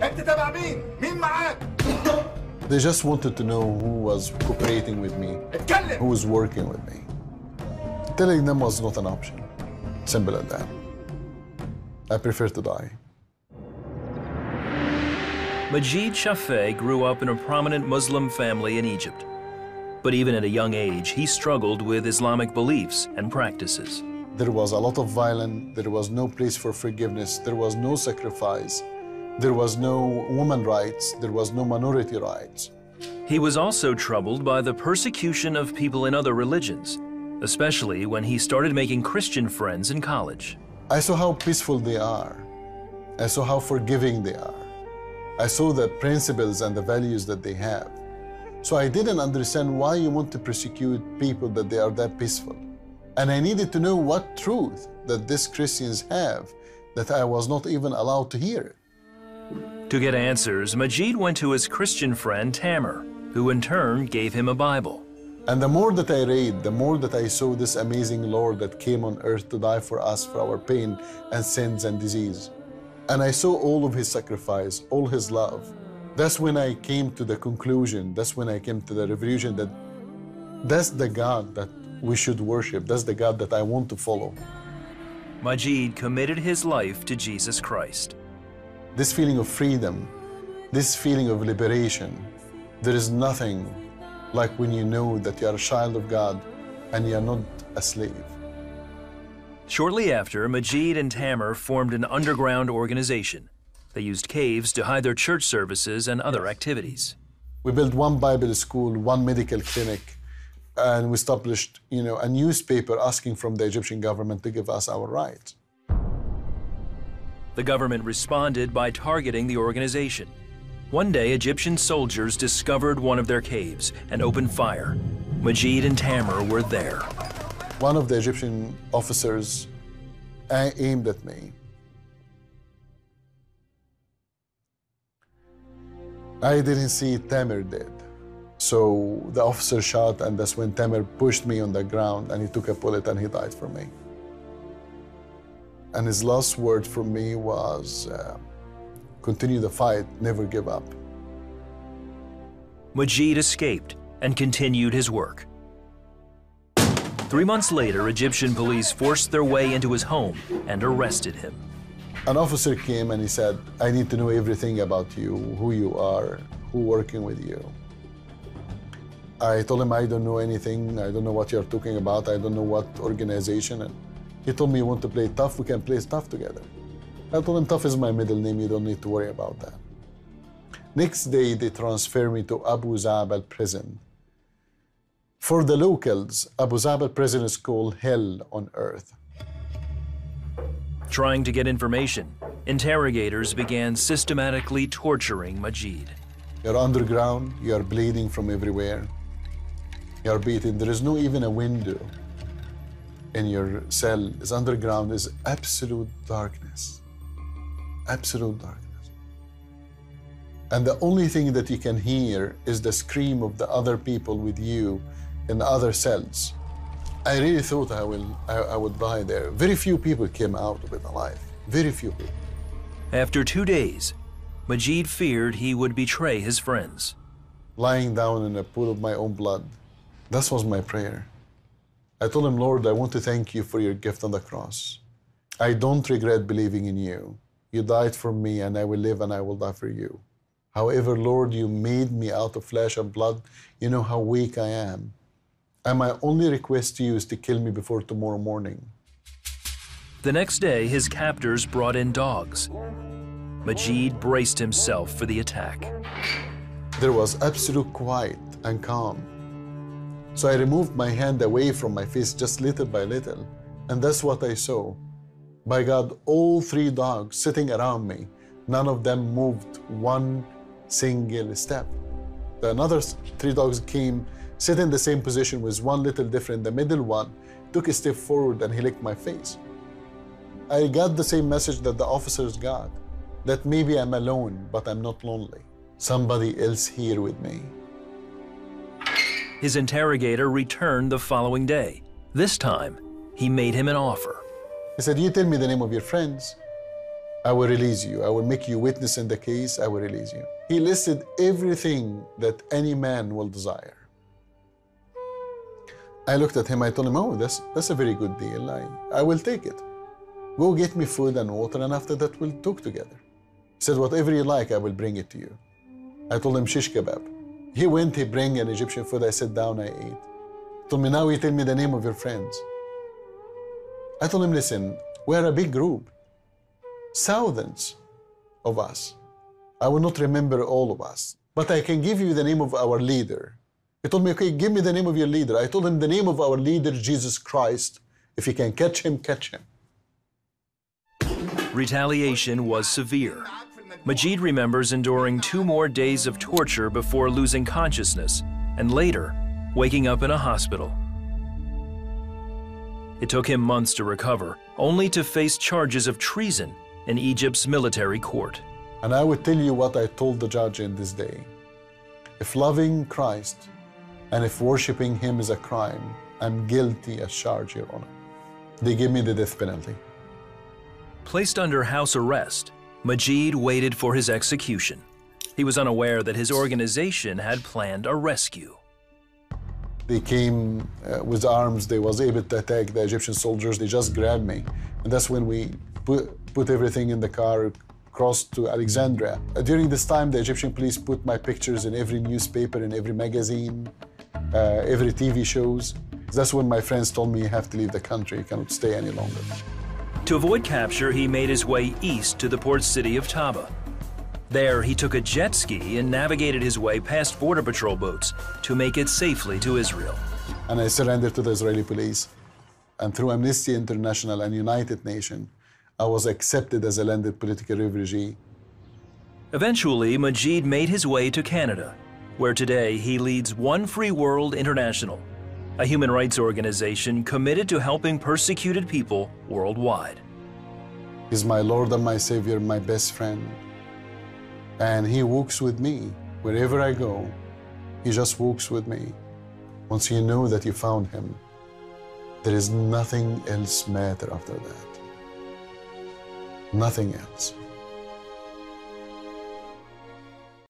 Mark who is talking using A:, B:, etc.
A: انت تبع مين؟ مين معاك؟
B: They just wanted to know who was cooperating with me, who was working with me. Telling them was not an option. Simple as that. I prefer to die.
C: Majid Shafee grew up in a prominent Muslim family in Egypt. But even at a young age, he struggled with Islamic beliefs and practices.
B: There was a lot of violence. There was no place for forgiveness. There was no sacrifice. There was no women's rights. There was no minority rights.
C: He was also troubled by the persecution of people in other religions, especially when he started making Christian friends in college.
B: I saw how peaceful they are. I saw how forgiving they are. I saw the principles and the values that they have. So I didn't understand why you want to persecute people that they are that peaceful. And I needed to know what truth that these Christians have that I was not even allowed to hear.
C: To get answers, Majid went to his Christian friend Tamer, who in turn gave him a Bible.
B: And the more that I read, the more that I saw this amazing Lord that came on earth to die for us, for our pain and sins and disease. And I saw all of his sacrifice, all his love. That's when I came to the conclusion, that's when I came to the revelation that that's the God that we should worship, that's the God that I want to follow.
C: Majid committed his life to Jesus Christ.
B: This feeling of freedom, this feeling of liberation, there is nothing like when you know that you are a child of God and you are not a slave.
C: Shortly after, Majid and Tamer formed an underground organization. They used caves to hide their church services and other activities.
B: We built one Bible school, one medical clinic, and we established, a newspaper asking from the Egyptian government to give us our rights.
C: The government responded by targeting the organization. One day, Egyptian soldiers discovered one of their caves and opened fire. Majid and Tamer were there.
B: One of the Egyptian officers aimed at me. I didn't see Tamer dead. So the officer shot, and that's when Tamer pushed me on the ground, and he took a bullet and he died for me. And his last word for me was, continue the fight, never give up.
C: Majid escaped and continued his work. 3 months later, Egyptian police forced their way into his home and arrested him.
B: An officer came and he said, I need to know everything about you, who you are, who working with you. I told him I don't know anything, I don't know what you're talking about, I don't know what organization. And he told me, you want to play tough, we can play tough together. I told him, tough is my middle name, you don't need to worry about that. Next day, they transferred me to Abu Zabal prison. For the locals, Abu Zabal prison is called hell on earth.
C: Trying to get information, interrogators began systematically torturing Majid.
B: You're underground, you're bleeding from everywhere. You're beaten, there is no even a window in your cell. It's underground, is absolute darkness. Absolute darkness. And the only thing that you can hear is the scream of the other people with you in the other cells. I really thought I would die there. Very few people came out of it alive. Very few people.
C: After 2 days, Majid feared he would betray his friends.
B: Lying down in a pool of my own blood, that was my prayer. I told him, Lord, I want to thank you for your gift on the cross. I don't regret believing in you. You died for me, and I will live and I will die for you. However, Lord, you made me out of flesh and blood. You know how weak I am. And my only request to you is to kill me before tomorrow morning.
C: The next day, his captors brought in dogs. Majid braced himself for the attack.
B: There was absolute quiet and calm. So I removed my hand away from my face just little by little, and that's what I saw. By God, all 3 dogs sitting around me, none of them moved one single step. The another 3 dogs came, sit in the same position with one little different. The middle one took a step forward and he licked my face. I got the same message that the officers got, that maybe I'm alone, but I'm not lonely. Somebody else here with me.
C: His interrogator returned the following day. This time, he made him an offer.
B: He said, you tell me the name of your friends, I will release you. I will make you witness in the case. I will release you. He listed everything that any man will desire. I looked at him. I told him, oh, that's a very good deal. I will take it. Go get me food and water, and after that, we'll talk together. He said, whatever you like, I will bring it to you. I told him, shish kebab. He went, he bring an Egyptian food. I sat down, I ate. He told me, now you tell me the name of your friends. I told him, listen, we're a big group. Thousands of us. I will not remember all of us, but I can give you the name of our leader. He told me, okay, give me the name of your leader. I told him the name of our leader, Jesus Christ. If you can catch him, catch him.
C: Retaliation was severe. Majid remembers enduring 2 more days of torture before losing consciousness, and later, waking up in a hospital. It took him months to recover, only to face charges of treason in Egypt's military court.
B: And I would tell you what I told the judge in this day. If loving Christ and if worshiping him is a crime, I'm guilty as charged, Your Honor. They gave me the death penalty.
C: Placed under house arrest, Majid waited for his execution. He was unaware that his organization had planned a rescue.
B: They came with arms. They was able to attack the Egyptian soldiers. They just grabbed me. And that's when we put everything in the car, crossed to Alexandria. During this time, the Egyptian police put my pictures in every newspaper, in every magazine, every TV shows. That's when my friends told me, you have to leave the country. You cannot stay any longer.
C: To avoid capture, he made his way east to the port city of Taba. There, he took a jet ski and navigated his way past Border Patrol boats to make it safely to Israel.
B: And I surrendered to the Israeli police. And through Amnesty International and United Nations, I was accepted as a landed political refugee.
C: Eventually, Majid made his way to Canada, where today he leads One Free World International, a human rights organization committed to helping persecuted people worldwide.
B: He's my Lord and my Savior, my best friend. And he walks with me wherever I go. He just walks with me. Once you know that you found him, there is nothing else matter after that. Nothing else.